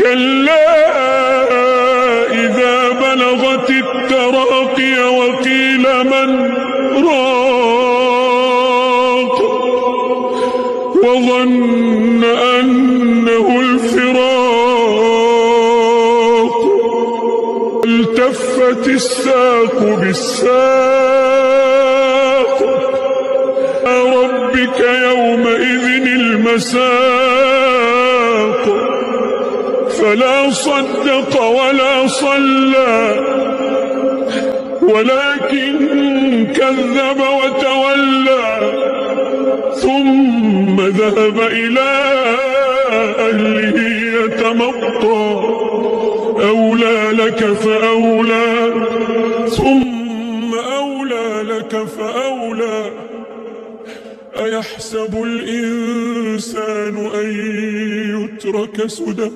كلا إذا بلغت التراقي وقيل من راق وظن أنه الفراق التفت الساق بالساق إلى ربك يومئذ المساق فلا صدق ولا صلى ولكن كذب وتولى ثم ذهب إلى أهله يتمطى أولى لك فأولى ثم أولى لك فأولى أيحسب الإنسان أن يترك سدى